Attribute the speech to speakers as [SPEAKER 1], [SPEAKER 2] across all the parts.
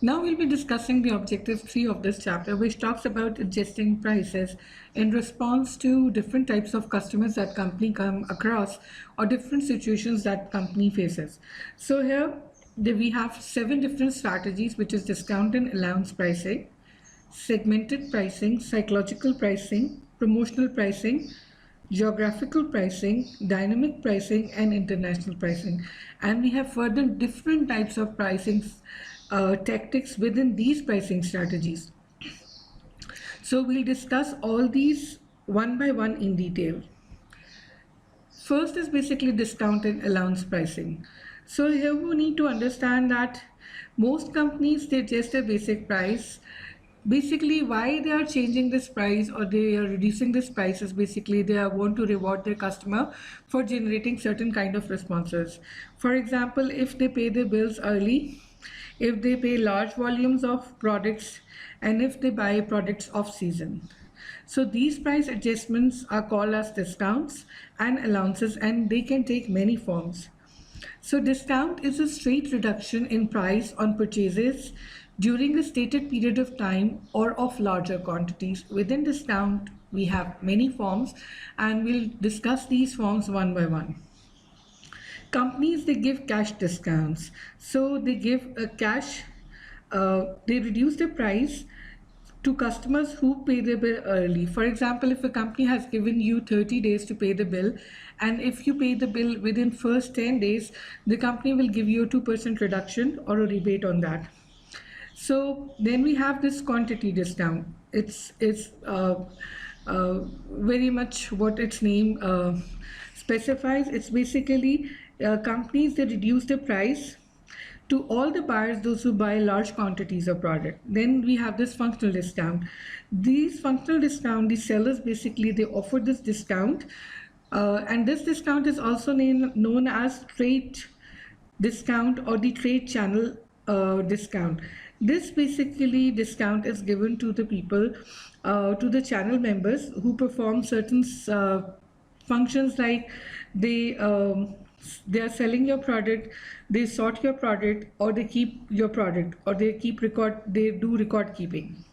[SPEAKER 1] Now we'll be discussing the objective 3 of this chapter, which talks about adjusting prices in response to different types of customers that company come across or different situations that company faces. So here we have 7 different strategies, which is discount and allowance pricing, segmented pricing, psychological pricing, promotional pricing, geographical pricing, dynamic pricing, and international pricing. And we have further different types of pricing tactics within these pricing strategies. So we'll discuss all these one by one in detail. First is basically discount and allowance pricing. So here we need to understand that most companies, they just a basic price. Basically, why they are changing this price or they are reducing this price is basically they want to reward their customer for generating certain kind of responses. For example, if they pay their bills early, if they pay large volumes of products, and if they buy products off season. So these price adjustments are called as discounts and allowances, and they can take many forms. So discount is a straight reduction in price on purchases during a stated period of time or of larger quantities. Within discount, we have many forms, and we'll discuss these forms one by one. Companies, they give cash discounts. So they give a cash, they reduce the price to customers who pay their bill early. For example, if a company has given you 30 days to pay the bill, and if you pay the bill within first 10 days, the company will give you a 2% reduction or a rebate on that. So then we have this quantity discount. It's very much what its name specifies. It's basically companies that reduce the price to all the buyers, those who buy large quantities of product. Then we have this functional discount. These functional discount, the sellers basically they offer this discount, and this discount is also known as trade discount or the trade channel discount. This basically discount is given to the people, to the channel members who perform certain functions like they are selling your product, they sort your product, or they keep your product, or they do record keeping.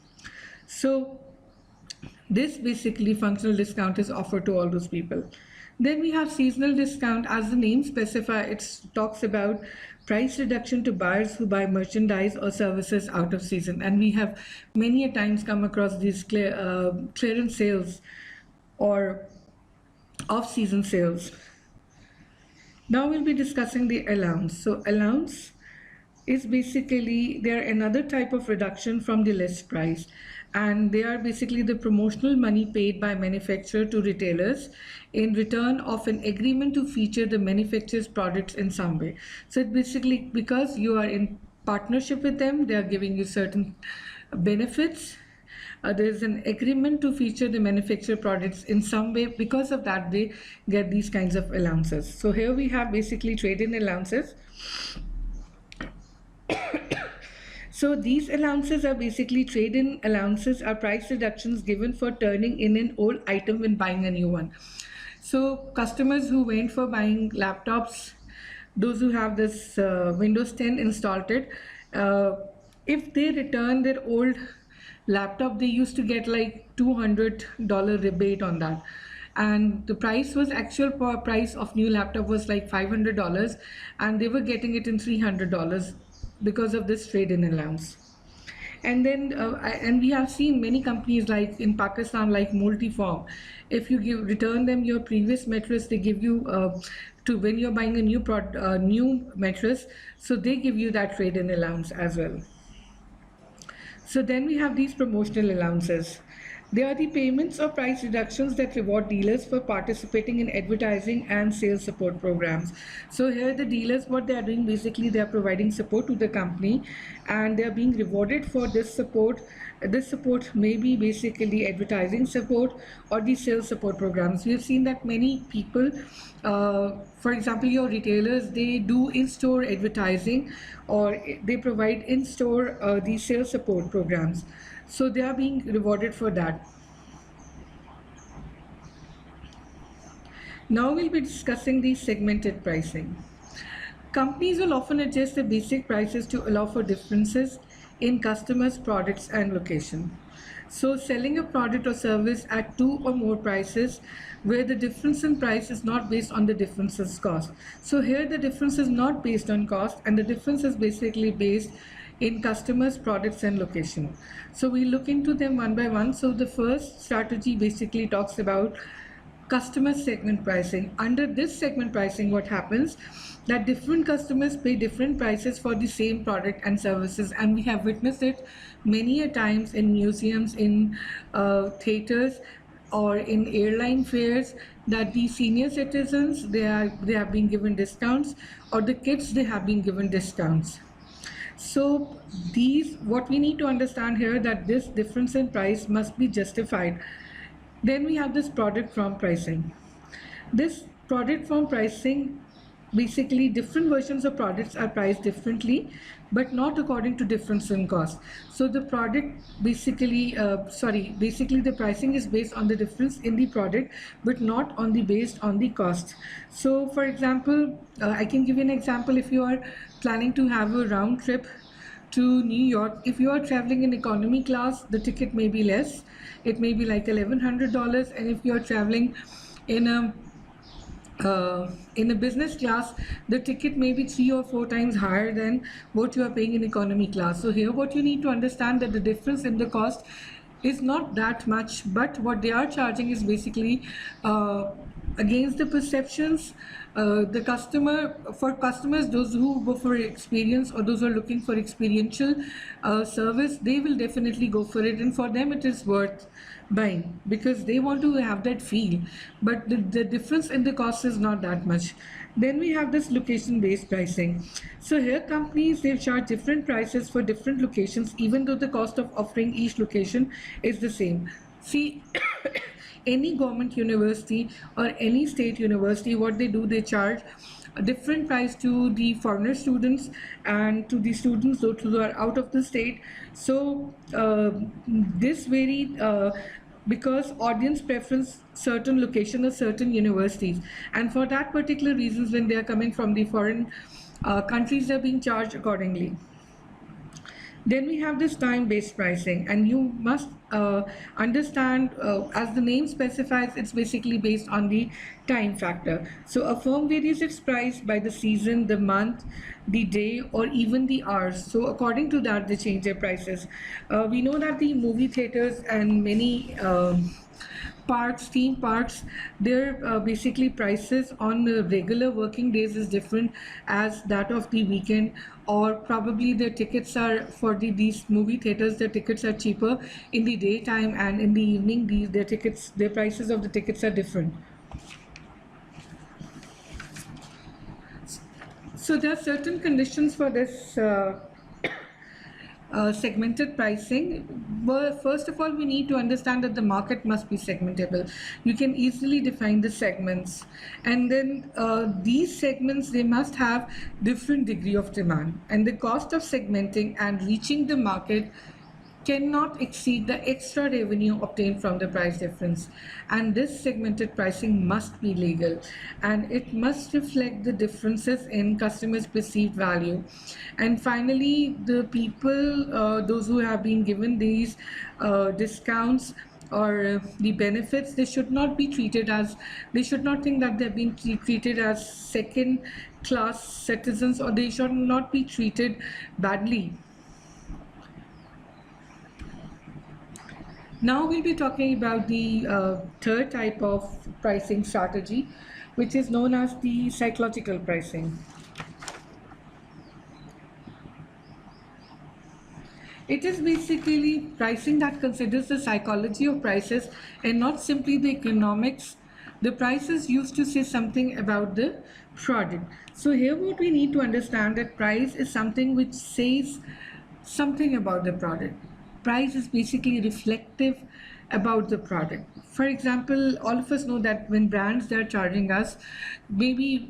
[SPEAKER 1] So this basically functional discount is offered to all those people. Then we have seasonal discount. As the name specifies, it talks about price reduction to buyers who buy merchandise or services out of season. And we have many a times come across these clearance sales or off-season sales. Now we'll be discussing the allowance. So allowance is basically, they are another type of reduction from the list price, and they are basically the promotional money paid by manufacturer to retailers in return of an agreement to feature the manufacturer's products in some way. So it's basically because you are in partnership with them, they are giving you certain benefits. There is an agreement to feature the manufacturer products in some way. Because of that, they get these kinds of allowances. So here we have basically trade-in allowances. So these allowances are basically trade-in allowances are price reductions given for turning in an old item when buying a new one. So customers who went for buying laptops, those who have this Windows 10 installed it, if they return their old laptop, they used to get like $200 rebate on that, and the price was actual price of new laptop was like $500, and they were getting it in $300 because of this trade-in allowance. And then and we have seen many companies like in Pakistan, like Multiform. If you return them your previous mattress, they give you to when you're buying a new mattress, so they give you that trade-in allowance as well. So then we have these promotional allowances. They are the payments or price reductions that reward dealers for participating in advertising and sales support programs. So here the dealers, what they are doing, basically they are providing support to the company, and they are being rewarded for this support. This support may be basically advertising support or the sales support programs. We have seen that many people, for example, your retailers, they do in-store advertising, or they provide in-store the sales support programs. So they are being rewarded for that. Now we'll be discussing the segmented pricing. Companies will often adjust their basic prices to allow for differences in customers, products, and location. So, selling a product or service at two or more prices where the difference in price is not based on the difference in cost. So, here the difference is not based on cost, and the difference is basically based in customers, products, and location. So, we look into them one by one. So, the first strategy basically talks about customer segment pricing. Under this segment pricing, what happens that different customers pay different prices for the same product and services, and we have witnessed it many a times in museums, in theaters, or in airline fares, that the senior citizens they have been given discounts, or the kids they have been given discounts. So these, what we need to understand here, that this difference in price must be justified. Then we have this product form pricing. This product form pricing, basically different versions of products are priced differently, but not according to difference in cost. So the product basically the pricing is based on the difference in the product, but not on the based on the cost. So for example, I can give you an example. If you are planning to have a round trip to New York, if you are traveling in economy class, the ticket may be less. It may be like $1,100, and if you are traveling in a business class, the ticket may be 3 or 4 times higher than what you are paying in economy class. So here, what you need to understand, that the difference in the cost is not that much, but what they are charging is basically against the perceptions. The customer, for customers, those who go for experience, or those who are looking for experiential service, they will definitely go for it, and for them it is worth buying because they want to have that feel. But the difference in the cost is not that much. Then we have this location based pricing. So here companies, they charge different prices for different locations, even though the cost of offering each location is the same. See, any government university or any state university, what they do, they charge a different price to the foreigner students and to the students those who are out of the state. So this varied because audience preference certain location or certain universities, and for that particular reasons, when they are coming from the foreign countries, they're being charged accordingly. Then we have this time-based pricing, and you must understand, as the name specifies, it's basically based on the time factor. So a firm varies its price by the season, the month, the day, or even the hours. So according to that, they change their prices. We know that the movie theaters and many parks, theme parks, their basically prices on regular working days is different as that of the weekend, or probably the tickets are for these movie theaters, the tickets are cheaper in the daytime, and in the evening their prices of the tickets are different. So there are certain conditions for this segmented pricing. Well, first of all, we need to understand that the market must be segmentable. You can easily define the segments, and then these segments, they must have different degree of demand, and the cost of segmenting and reaching the market cannot exceed the extra revenue obtained from the price difference. And this segmented pricing must be legal, and it must reflect the differences in customers' perceived value. And finally, the people, those who have been given these discounts or the benefits, they should not be treated as, they should not think that they're being treated as second class citizens, or they should not be treated badly. Now we'll be talking about the third type of pricing strategy, which is known as the psychological pricing. It is basically pricing that considers the psychology of prices and not simply the economics. The price is used to say something about the product. So here what we need to understand, that price is something which says something about the product. Price is basically reflective about the product. For example, all of us know that when brands, they're charging us, maybe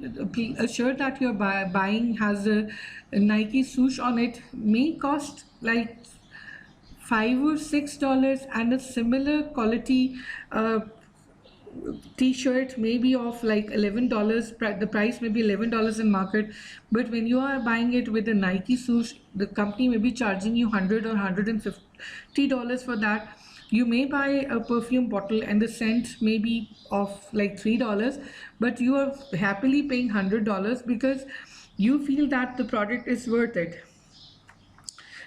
[SPEAKER 1] a shirt that you're buying has a Nike swoosh on it, may cost like $5 or $6, and a similar quality t-shirt may be of like $11, the price may be $11 in market, but when you are buying it with a Nike swoosh, the company may be charging you 100 or $150 for that. You may buy a perfume bottle and the scent may be of like $3, but you are happily paying $100 because you feel that the product is worth it.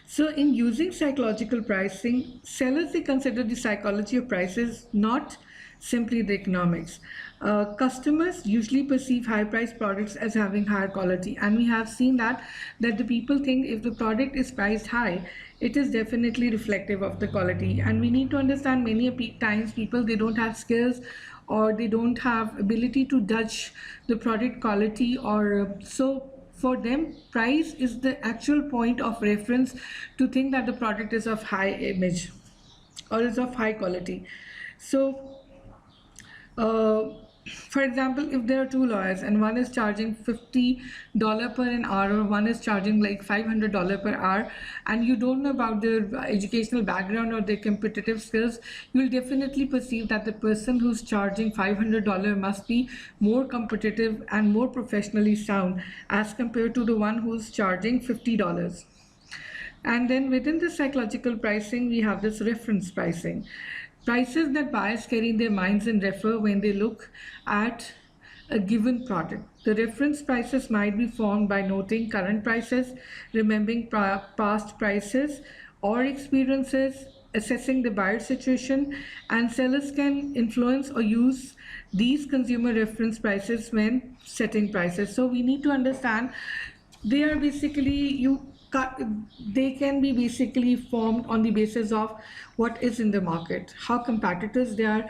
[SPEAKER 1] So in using psychological pricing, sellers, they consider the psychology of prices, not simply the economics. Customers usually perceive high priced products as having higher quality, and we have seen that the people think if the product is priced high, it is definitely reflective of the quality. And we need to understand many times people, they don't have skills or they don't have ability to judge the product quality, or so for them price is the actual point of reference to think that the product is of high image or is of high quality. So uh, for example, if there are two lawyers and one is charging $50 per an hour or one is charging like $500 per hour, and you don't know about their educational background or their competitive skills, you will definitely perceive that the person who's charging $500 must be more competitive and more professionally sound as compared to the one who's charging $50. And then within the psychological pricing, we have this reference pricing. Prices that buyers carry in their minds and refer when they look at a given product. The reference prices might be formed by noting current prices, remembering past prices or experiences, assessing the buyer situation, and sellers can influence or use these consumer reference prices when setting prices. So we need to understand they are basically they can be basically formed on the basis of what is in the market, how competitors they are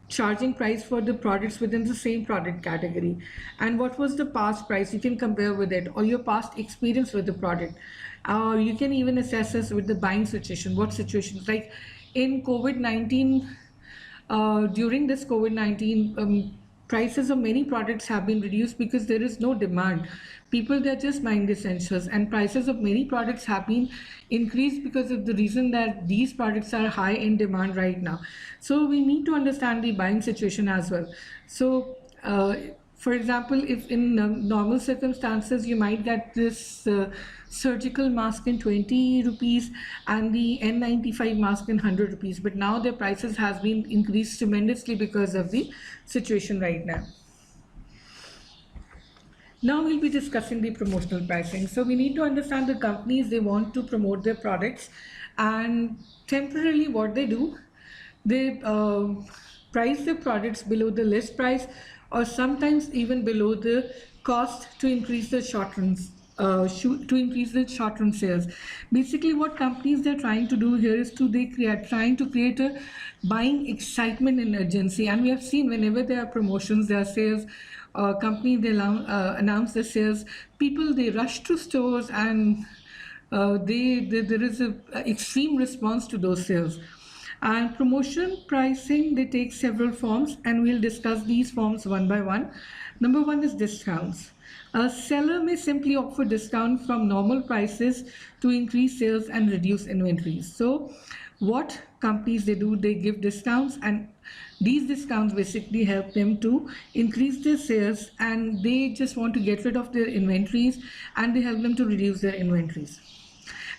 [SPEAKER 1] charging price for the products within the same product category, and what was the past price you can compare with it, or your past experience with the product. You can even assess this with the buying situation, what situations like in COVID-19. During this COVID-19, prices of many products have been reduced because there is no demand. People, they're just buying the essentials, and prices of many products have been increased because of the reason that these products are high in demand right now. So we need to understand the buying situation as well. So for example, if in normal circumstances you might get this surgical mask in 20 rupees and the N95 mask in 100 rupees, but now their prices has been increased tremendously because of the situation right now. Now we'll be discussing the promotional pricing. So we need to understand the companies, they want to promote their products, and temporarily what they do, they price their products below the list price or sometimes even below the cost to increase the short runs. To increase the short run sales. Basically, what companies they're trying to do here is trying to create a buying excitement and urgency. And we have seen whenever there are promotions, there are sales, company they announce the sales, people they rush to stores and there is a extreme response to those sales. And promotion pricing, they take several forms, and we'll discuss these forms one by one. Number one is discounts. A seller may simply offer discount from normal prices to increase sales and reduce inventories. So what companies they do, they give discounts, and these discounts basically help them to increase their sales, and they just want to get rid of their inventories, and they help them to reduce their inventories.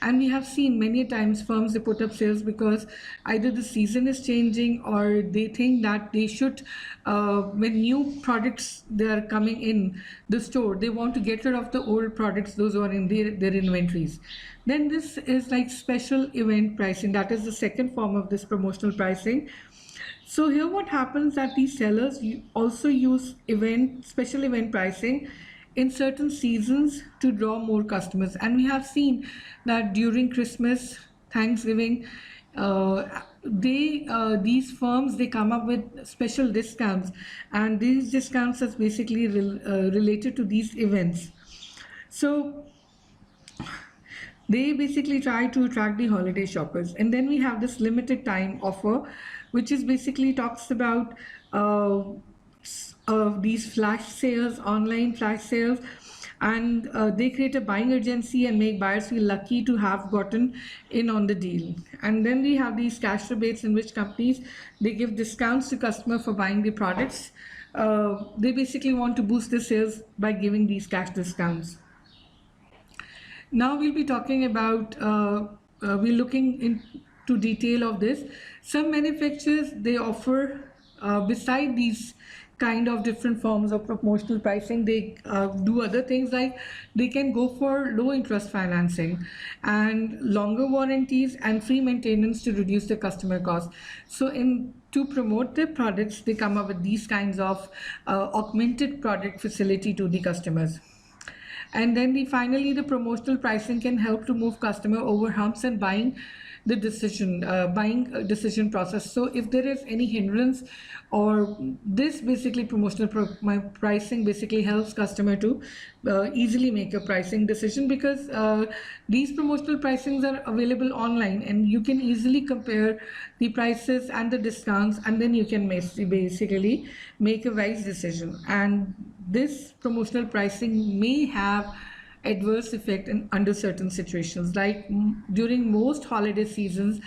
[SPEAKER 1] And we have seen many times firms they put up sales because either the season is changing or they think that they should, when new products they are coming in the store, they want to get rid of the old products, those who are in their inventories. Then this is like special event pricing. That is the second form of this promotional pricing. So here what happens that these sellers also use special event pricing in certain seasons to draw more customers. And we have seen that during Christmas, Thanksgiving, these firms they come up with special discounts, and these discounts are basically related to these events. So they basically try to attract the holiday shoppers. And then we have this limited time offer, which is basically talks about these flash sales, online flash sales. and they create a buying urgency and make buyers feel lucky to have gotten in on the deal. And then we have these cash rebates in which companies, they give discounts to customer for buying the products. They basically want to boost the sales by giving these cash discounts. Now we'll be talking about, we're looking into detail of this. Some manufacturers, they offer, beside these kind of different forms of promotional pricing, they do other things, like they can go for low interest financing and longer warranties and free maintenance to reduce the customer cost. So to promote their products, they come up with these kinds of augmented product facility to the customers. And then finally, the promotional pricing can help to move customer over humps and buying decision process. So if there is any hindrance, or this basically pricing basically helps customer to easily make a pricing decision, because these promotional pricings are available online and you can easily compare the prices and the discounts, and then you can basically make a wise decision. And this promotional pricing may have adverse effect under certain situations, like during most holiday seasons,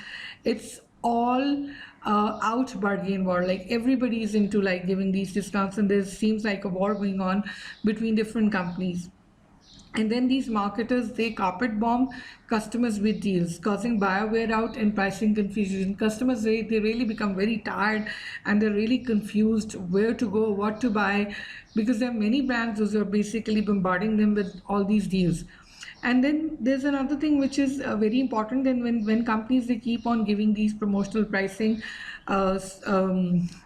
[SPEAKER 1] it's all out bargain war, like everybody is into like giving these discounts, and there seems like a war going on between different companies. And then these marketers, they carpet bomb customers with deals, causing buyer wear out and pricing confusion. Customers, they really become very tired and they're really confused where to go, what to buy, because there are many brands those are basically bombarding them with all these deals. And then there's another thing which is very important. And when companies, they keep on giving these promotional pricing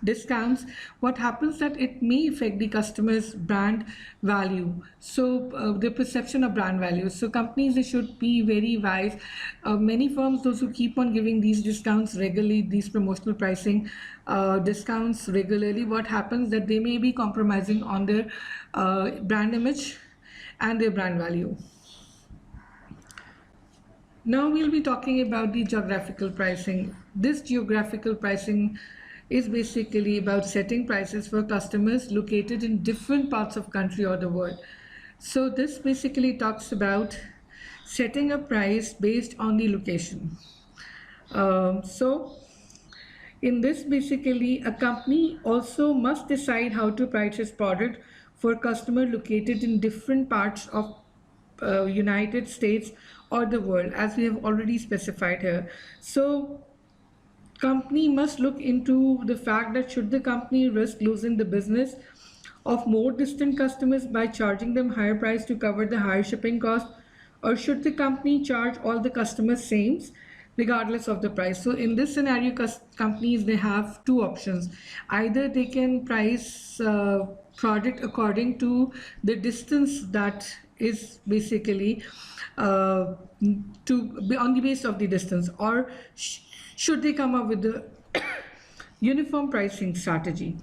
[SPEAKER 1] discounts, what happens that it may affect the customer's brand value. So the perception of brand value. So companies, they should be very wise. Many firms, those who keep on giving these discounts regularly, these promotional pricing discounts regularly, what happens that they may be compromising on their brand image and their brand value. Now we'll be talking about the geographical pricing. This geographical pricing is basically about setting prices for customers located in different parts of country or the world. So this basically talks about setting a price based on the location. So in this, basically, a company also must decide how to price its product for customer located in different parts of United States or the world, as we have already specified here. So company must look into the fact that should the company risk losing the business of more distant customers by charging them higher price to cover the higher shipping cost, or should the company charge all the customers same regardless of the price. So in this scenario, companies, they have two options. Either they can price product according to the distance that is basically to be on the base of the distance, or should they come up with the uniform pricing strategy.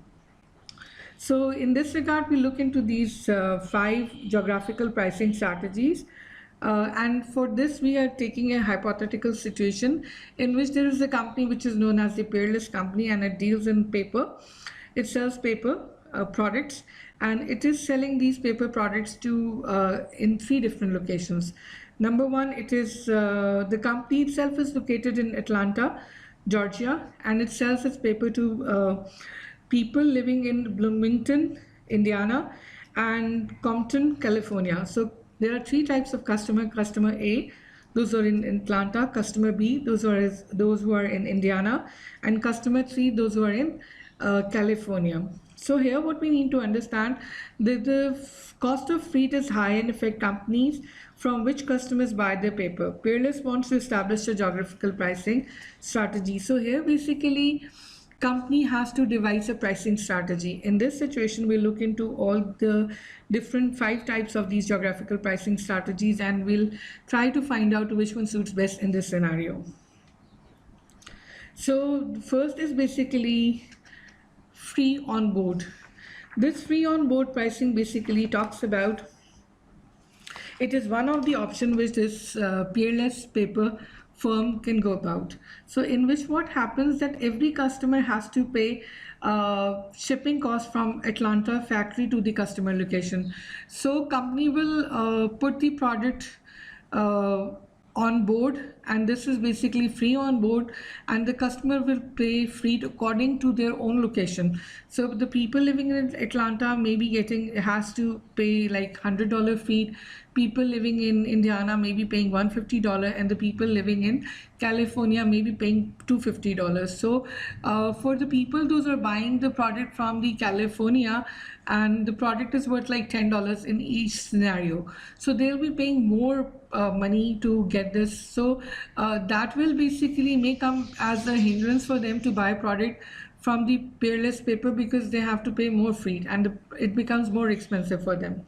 [SPEAKER 1] So in this regard, we look into these 5 geographical pricing strategies. And for this, we are taking a hypothetical situation in which there is a company which is known as the Peerless Company, and it deals in paper. It sells paper products, and it is selling these paper products to in 3 different locations. Number 1, it is the company itself is located in Atlanta, Georgia, and it sells its paper to people living in Bloomington, Indiana, and Compton, California. So there are 3 types of customer. Customer A, those who are in Atlanta. Customer B, those who are in Indiana. And customer 3, those who are in California. So here what we need to understand, that the cost of freight is high and affect companies from which customers buy their paper. Peerless wants to establish a geographical pricing strategy. So here basically company has to devise a pricing strategy. In this situation, we'll look into all the different 5 types of these geographical pricing strategies, and we'll try to find out which one suits best in this scenario. So first is basically free on board. This free on board pricing basically talks about, it is one of the options which this Peerless paper firm can go about. So in which what happens that every customer has to pay shipping cost from Atlanta factory to the customer location. So company will put the product uh, on board, and this is basically free on board, and the customer will pay free according to their own location. So the people living in Atlanta may be getting has to pay like $100 fee. People living in Indiana may be paying $150, and the people living in California may be paying $250. So for the people those are buying the product from the California, and the product is worth like $10 in each scenario, so they'll be paying more money to get this. So that will basically may come as a hindrance for them to buy product from the Peerless paper, because they have to pay more freight, and it becomes more expensive for them.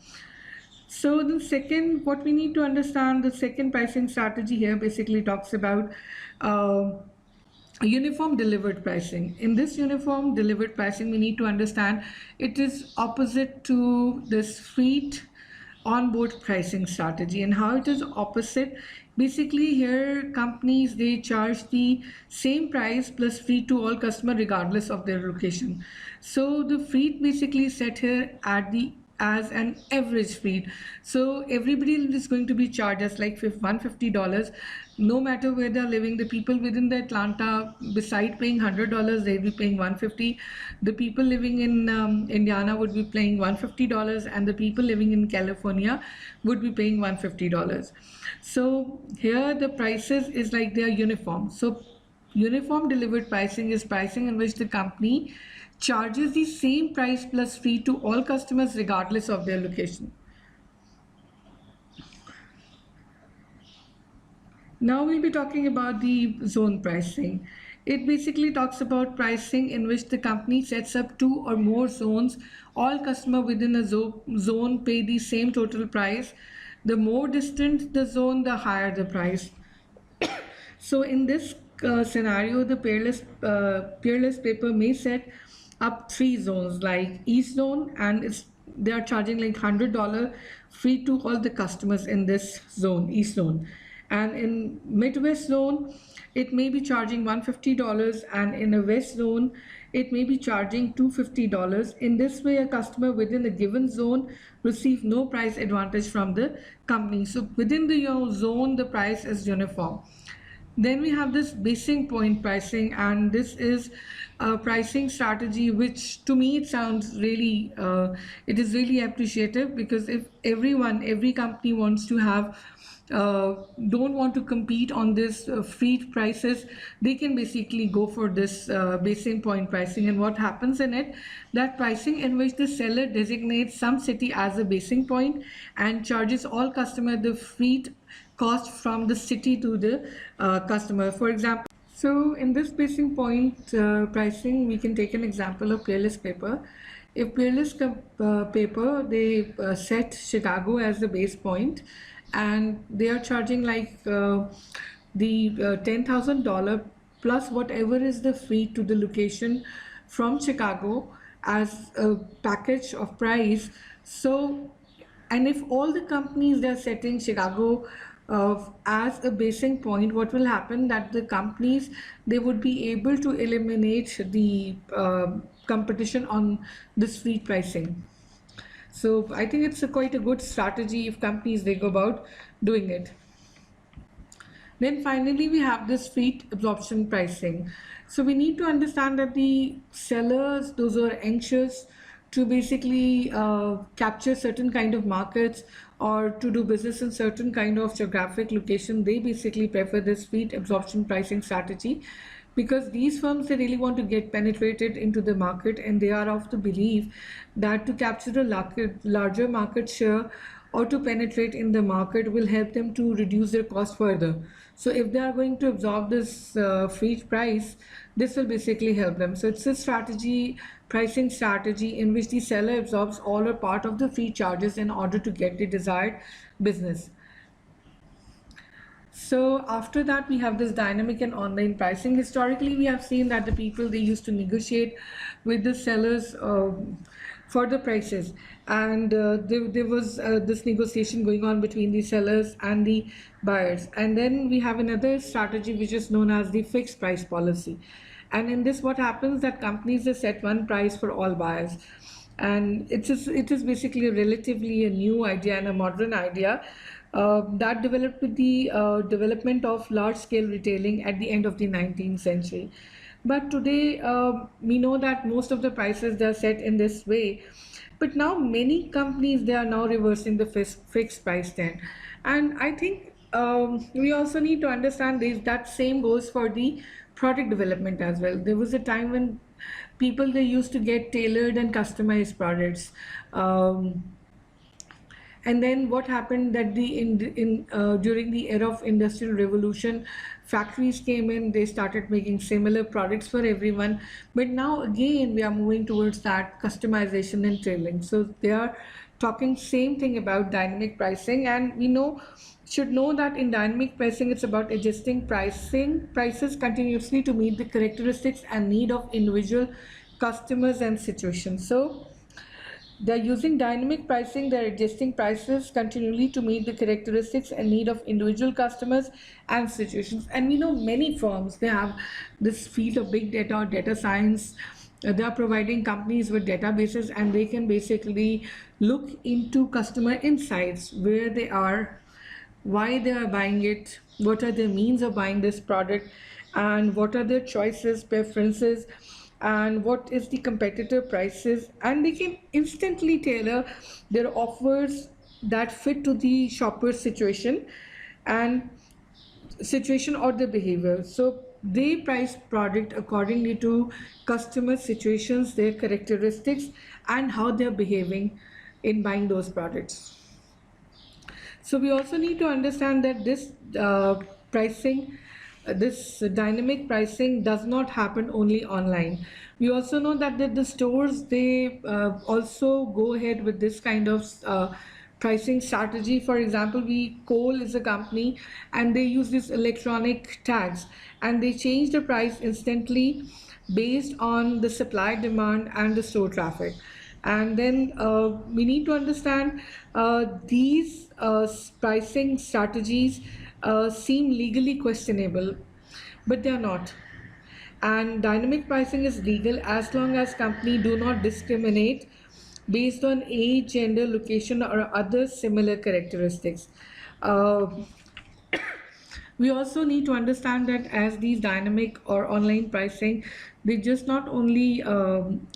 [SPEAKER 1] So the second, what we need to understand, the second pricing strategy here basically talks about uh, uniform delivered pricing. In this uniform delivered pricing, we need to understand it is opposite to this freight onboard pricing strategy. And how it is opposite, basically here companies, they charge the same price plus freight to all customer regardless of their location. So the freight basically set here at the as an average freight. So everybody is going to be charged as like $150, no matter where they're living. The people within the Atlanta, beside paying $100, they'll be paying $150. The people living in Indiana would be paying $150, and the people living in California would be paying $150. So here the prices is like they are uniform. So uniform delivered pricing is pricing in which the company charges the same price plus fee to all customers regardless of their location. Now we'll be talking about the zone pricing. It basically talks about pricing in which the company sets up two or more zones. All customers within a zone pay the same total price. The more distant the zone, the higher the price. So in this scenario, the Peerless paper may set up three zones, like East Zone, and they are charging like $100 free to all the customers in this zone, East Zone. And in Midwest Zone, it may be charging $150, and in a West Zone, it may be charging $250. In this way, a customer within a given zone receive no price advantage from the company. So within the zone, the price is uniform. Then we have this basing point pricing, and this is a pricing strategy which to me it sounds really, it is really appreciative, because if every company wants to have, don't want to compete on this freight prices, they can basically go for this basing point pricing. And what happens in it, that pricing in which the seller designates some city as a basing point and charges all customer the freight cost from the city to the customer. For example, so in this basing point pricing, we can take an example of Peerless paper. If Peerless paper, they set Chicago as the base point, and they are charging like the $10,000 plus whatever is the fee to the location from Chicago as a package of price. So, and if all the companies, they are setting Chicago as a basing point, what will happen that the companies, they would be able to eliminate the competition on this freight pricing. So I think it's quite a good strategy if companies, they go about doing it. Then finally, we have this freight absorption pricing. So we need to understand that the sellers, those who are anxious to basically capture certain kind of markets or to do business in certain kind of geographic location, they basically prefer this freight absorption pricing strategy, because these firms, they really want to get penetrated into the market, and they are of the belief that to capture a larger market share or to penetrate in the market will help them to reduce their cost further. So if they are going to absorb this freight price, this will basically help them. So it's a strategy, pricing strategy, in which the seller absorbs all or part of the freight charges in order to get the desired business. So after that, we have this dynamic and online pricing. Historically, we have seen that the people, they used to negotiate with the sellers for the prices. And there was this negotiation going on between the sellers and the buyers. And then we have another strategy which is known as the fixed price policy. And in this, what happens that companies they set one price for all buyers, and it is basically a relatively a new idea and a modern idea that developed with the development of large scale retailing at the end of the 19th century. But today we know that most of the prices they are set in this way, but now many companies they are now reversing the fixed price stand. And I think we also need to understand this that same goes for the product development as well. There was a time when people they used to get tailored and customized products. And then what happened that during the era of industrial revolution, factories came in, they started making similar products for everyone. But now again we are moving towards that customization and tailoring. So they are talking same thing about dynamic pricing, and we know should know that in dynamic pricing it's about adjusting prices continuously to meet the characteristics and need of individual customers and situations. So they're using dynamic pricing, they're adjusting prices continually to meet the characteristics and need of individual customers and situations. And we know many firms, they have this field of big data or data science. They are providing companies with databases, and they can basically look into customer insights, where they are, why they are buying it, what are their means of buying this product, and what are their choices, preferences, and what is the competitor prices, and they can instantly tailor their offers that fit to the shopper's and situation or the behavior. So they price product accordingly to customer situations, their characteristics, and how they're behaving in buying those products. So we also need to understand that this pricing, this dynamic pricing does not happen only online. We also know that the stores they also go ahead with this kind of pricing strategy. For example, Cole is a company, and they use these electronic tags, and they change the price instantly based on the supply, demand, and the store traffic. And then we need to understand these pricing strategies seem legally questionable, but they are not. And dynamic pricing is legal as long as company do not discriminate based on age, gender, location, or other similar characteristics. Uh, we also need to understand that as these dynamic or online pricing, they just not only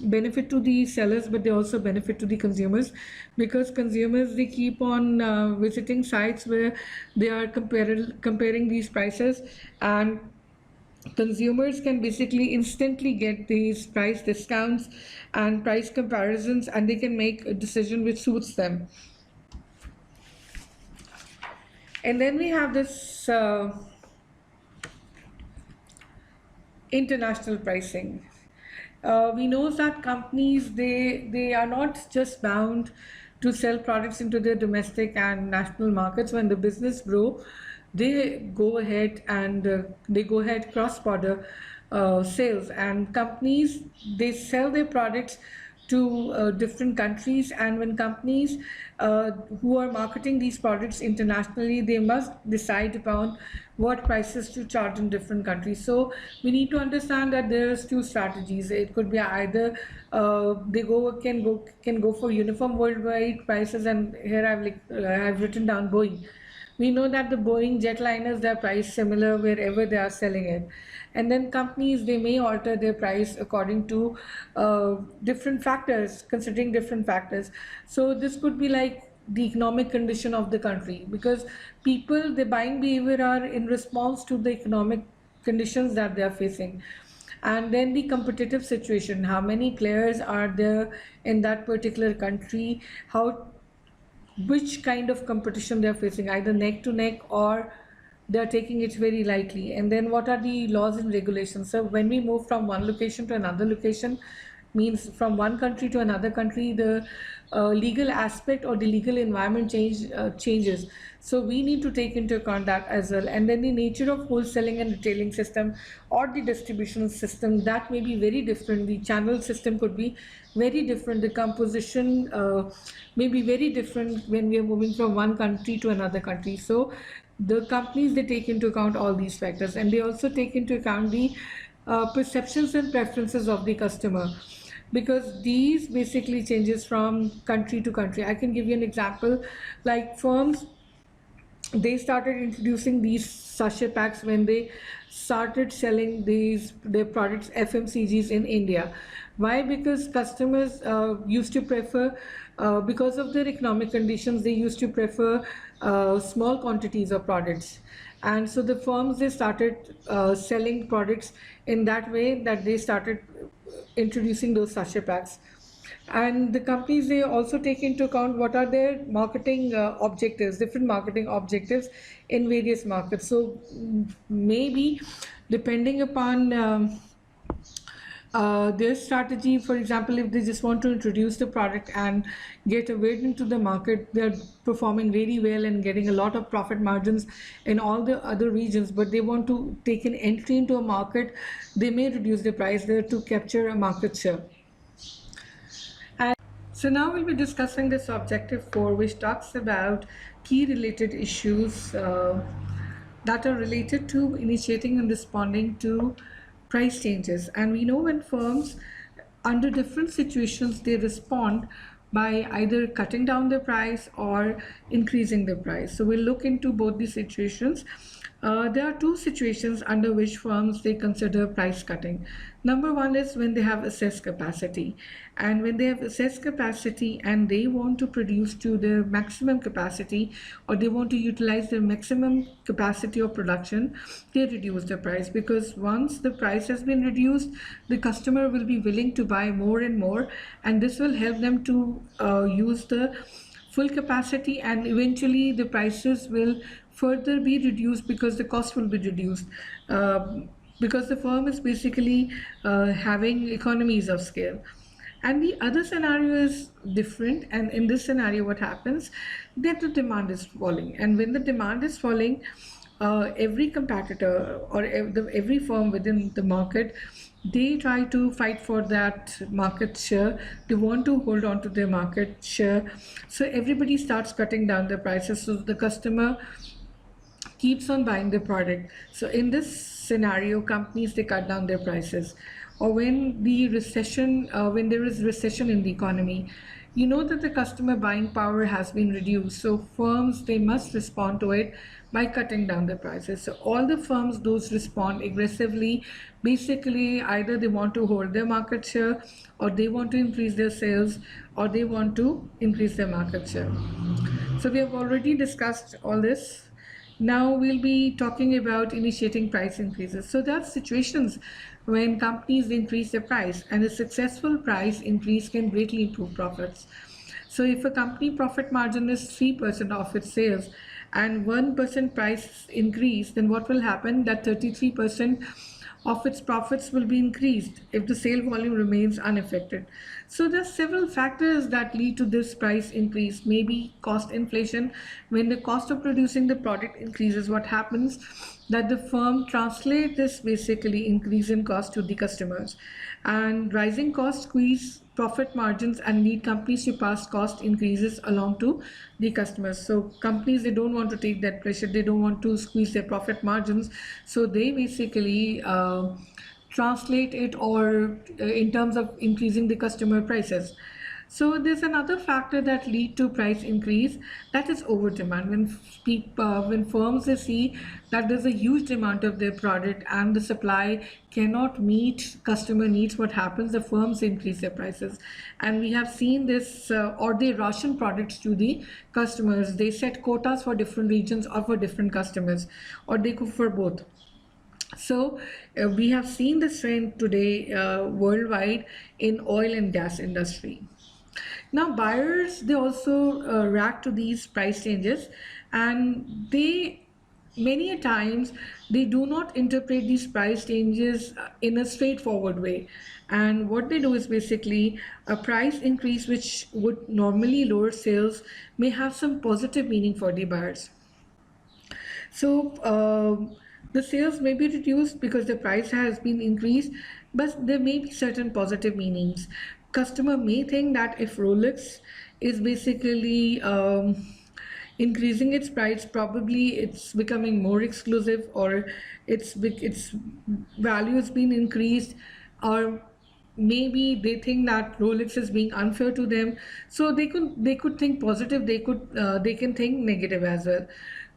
[SPEAKER 1] benefit to the sellers, but they also benefit to the consumers, because consumers they keep on visiting sites where they are comparing these prices, and consumers can basically instantly get these price discounts and price comparisons, and they can make a decision which suits them. And then we have this international pricing. We know that companies they are not just bound to sell products into their domestic and national markets. When the business grow, they go ahead and they go ahead cross border sales, and companies they sell their products to different countries. And when companies who are marketing these products internationally, they must decide upon what prices to charge in different countries. So we need to understand that there's two strategies. It could be either they can go for uniform worldwide prices, and here I've written down Boeing. We know that the Boeing jetliners, they're priced similar wherever they are selling it. And then companies, they may alter their price according to different factors, considering different factors. So this could be like the economic condition of the country, because people, their buying behavior are in response to the economic conditions that they are facing. And then the competitive situation, how many players are there in that particular country, how which kind of competition they're facing, either neck to neck or they're taking it very lightly. And then what are the laws and regulations? So when we move from one location to another location, means from one country to another country, the legal aspect or the legal environment changes. So we need to take into account that as well. And then the nature of wholesaling and retailing system or the distribution system, that may be very different. The channel system could be very different. The composition may be very different when we are moving from one country to another country. So the companies, they take into account all these factors, and they also take into account the perceptions and preferences of the customer, because these basically changes from country to country. I can give you an example, like firms, they started introducing these sachet packs when they started selling their products, FMCGs, in India. Why? Because customers used to prefer, because of their economic conditions, they used to prefer small quantities of products. And so the firms, they started selling products in that way, that they started introducing those sachet packs. And the companies, they also take into account what are their marketing objectives, different marketing objectives in various markets. So maybe depending upon their strategy, for example, if they just want to introduce the product and get a weight into the market, they're performing really well and getting a lot of profit margins in all the other regions, but they want to take an entry into a market, they may reduce the price there to capture a market share. So now we'll be discussing this objective 4, which talks about key related issues that are related to initiating and responding to price changes. And we know when firms, under different situations, they respond by either cutting down the price or increasing the price. So we'll look into both these situations. There are two situations under which firms, they consider price cutting. Number one is when they have excess capacity, and when they have excess capacity and they want to produce to their maximum capacity, or they want to utilize their maximum capacity of production, they reduce the price, because once the price has been reduced, the customer will be willing to buy more and more, and this will help them to use the full capacity, and eventually the prices will further be reduced because the cost will be reduced, because the firm is basically having economies of scale. And the other scenario is different, and in this scenario what happens, that the demand is falling, and when the demand is falling, every competitor or every firm within the market, they try to fight for that market share. They want to hold on to their market share, so everybody starts cutting down their prices, so the customer keeps on buying the product. So in this scenario, companies, they cut down their prices. Or when the recession, when there is recession in the economy, you know that the customer buying power has been reduced. So firms, they must respond to it by cutting down the prices. So all the firms, those respond aggressively. Basically, either they want to hold their market share, or they want to increase their sales, or they want to increase their market share. So we have already discussed all this. Now we'll be talking about initiating price increases. So there are situations when companies increase their price, and a successful price increase can greatly improve profits. So if a company profit margin is 3% of its sales and 1% price increase, then what will happen? That 33% of its profits will be increased if the sale volume remains unaffected. So there are several factors that lead to this price increase. Maybe cost inflation. When the cost of producing the product increases, what happens? That the firm translate this basically increase in cost to the customers, and rising costs squeeze profit margins and lead companies to pass cost increases along to the customers. So companies, they don't want to take that pressure, they don't want to squeeze their profit margins, so they basically translate it or in terms of increasing the customer prices. So there's another factor that lead to price increase, that is over demand. When firms, they see that there's a huge demand of their product and the supply cannot meet customer needs, what happens? The firms increase their prices, and we have seen this, or they ration products to the customers. They set quotas for different regions or for different customers, or they go for both. So we have seen this trend today worldwide in oil and gas industry. Now buyers, they also react to these price changes, and they many a times they do not interpret these price changes in a straightforward way, and what they do is basically a price increase which would normally lower sales may have some positive meaning for the buyers. So the sales may be reduced because the price has been increased, but there may be certain positive meanings. Customer may think that if Rolex is basically increasing its price, probably it's becoming more exclusive, or its value has been increased, or maybe they think that Rolex is being unfair to them. So they could think positive, they can think negative as well.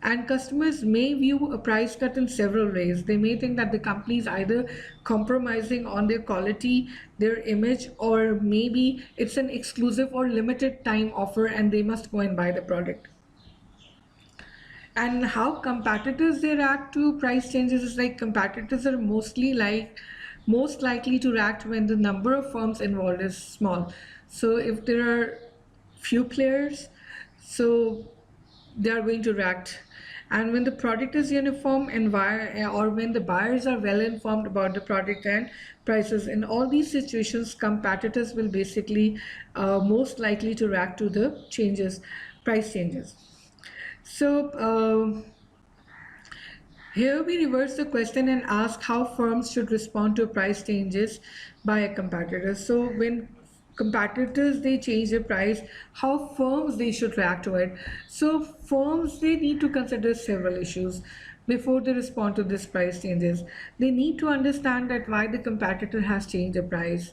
[SPEAKER 1] And customers may view a price cut in several ways. They may think that the company is either compromising on their quality, their image, or maybe it's an exclusive or limited time offer and they must go and buy the product. And how competitors they react to price changes is like competitors are most likely to react when the number of firms involved is small. So if there are few players, so they are going to react. And when the product is uniform and or when the buyers are well informed about the product and prices, in all these situations competitors will basically most likely to react to the price changes. So here we reverse the question and ask how firms should respond to price changes by a competitor. So when competitors they change their price, how firms they should react to it. So firms they need to consider several issues before they respond to this price changes. They need to understand that why the competitor has changed the price,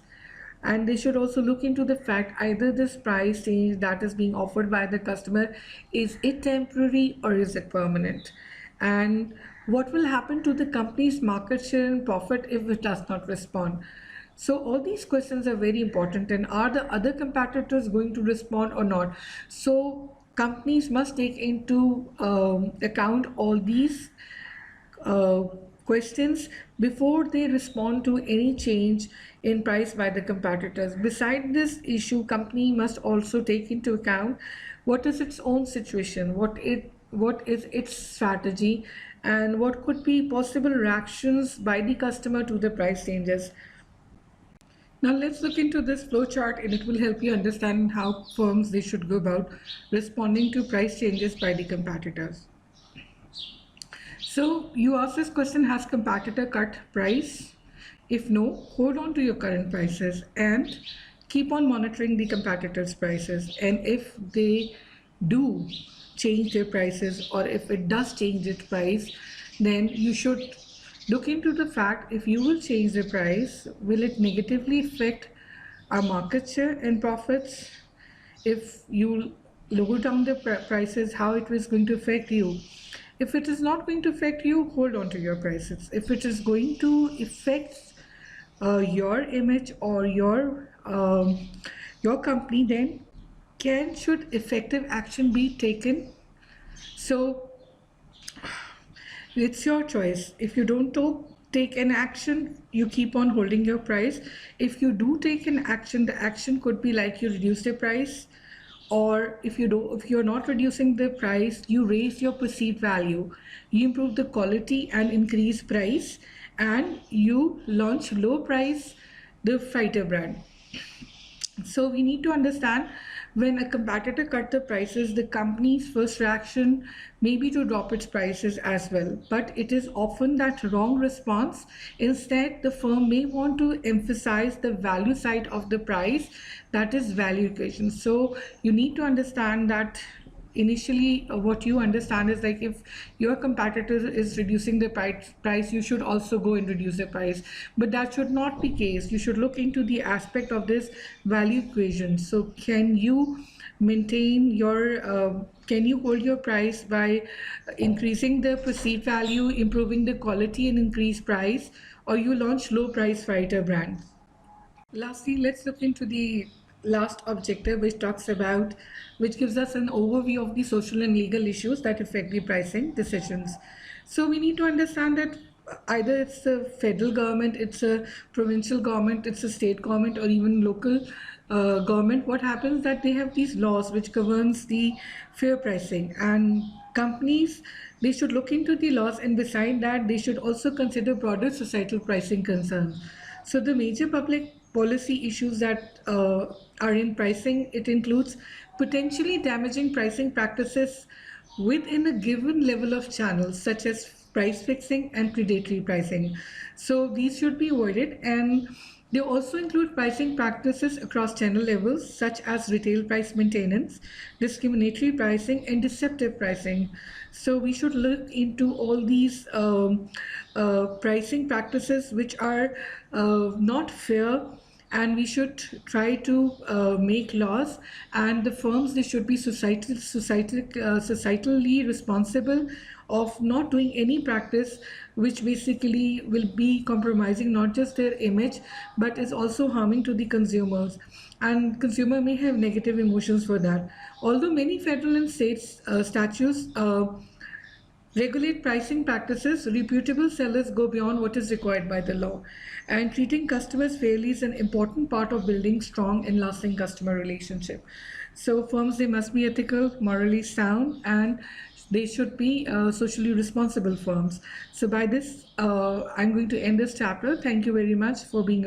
[SPEAKER 1] and they should also look into the fact either this price change that is being offered by the customer, is it temporary or is it permanent, and what will happen to the company's market share and profit if it does not respond. So all these questions are very important, and are the other competitors going to respond or not? So companies must take into account all these uh, questions before they respond to any change in price by the competitors. Beside this issue, company must also take into account what is its own situation, what is its strategy, and what could be possible reactions by the customer to the price changes. Now let's look into this flow chart, and it will help you understand how firms they should go about responding to price changes by the competitors. So you ask this question, has competitor cut price? If no, hold on to your current prices and keep on monitoring the competitors' prices. And if they do change their prices, or if it does change its price, then you should look into the fact, if you will change the price, will it negatively affect our market share and profits? If you lower down the prices, how it is going to affect you? If it is not going to affect you, hold on to your prices. If it is going to affect your image or your company, then should effective action be taken? So it's your choice. If you don't take an action, you keep on holding your price. If you do take an action, the action could be like you reduce the price, or if you're not reducing the price, you raise your perceived value, you improve the quality and increase price, and you launch low price the fighter brand. So we need to understand, when a competitor cut the prices, the company's first reaction may be to drop its prices as well. But it is often that wrong response. Instead, the firm may want to emphasize the value side of the price, that is value equation. So you need to understand that initially what you understand is like, if your competitor is reducing the price, you should also go and reduce the price, but that should not be case. You should look into the aspect of this value equation. So can you maintain your can you hold your price by increasing the perceived value, improving the quality and increase price, or you launch low price fighter brand? Lastly, let's look into the last objective, which gives us an overview of the social and legal issues that affect the pricing decisions. So we need to understand that either it's the federal government, it's a provincial government, it's a state government, or even local government. What happens that they have these laws which governs the fair pricing, and Companies, they should look into the laws, and beside that they should also consider broader societal pricing concerns. So the major public policy issues that are in pricing, it includes potentially damaging pricing practices within a given level of channels, such as price fixing and predatory pricing. So these should be avoided, and they also include pricing practices across channel levels, such as retail price maintenance, discriminatory pricing, and deceptive pricing. So we should look into all these pricing practices which are not fair, and we should try to make laws, and the firms, they should be societally responsible of not doing any practice which basically will be compromising not just their image but is also harming to the consumers, and consumer may have negative emotions for that. Although many federal and states statutes regulate pricing practices, reputable sellers go beyond what is required by the law. And treating customers fairly is an important part of building strong and lasting customer relationship. So firms, they must be ethical, morally sound, and they should be socially responsible firms. So by this, I'm going to end this chapter. Thank you very much for being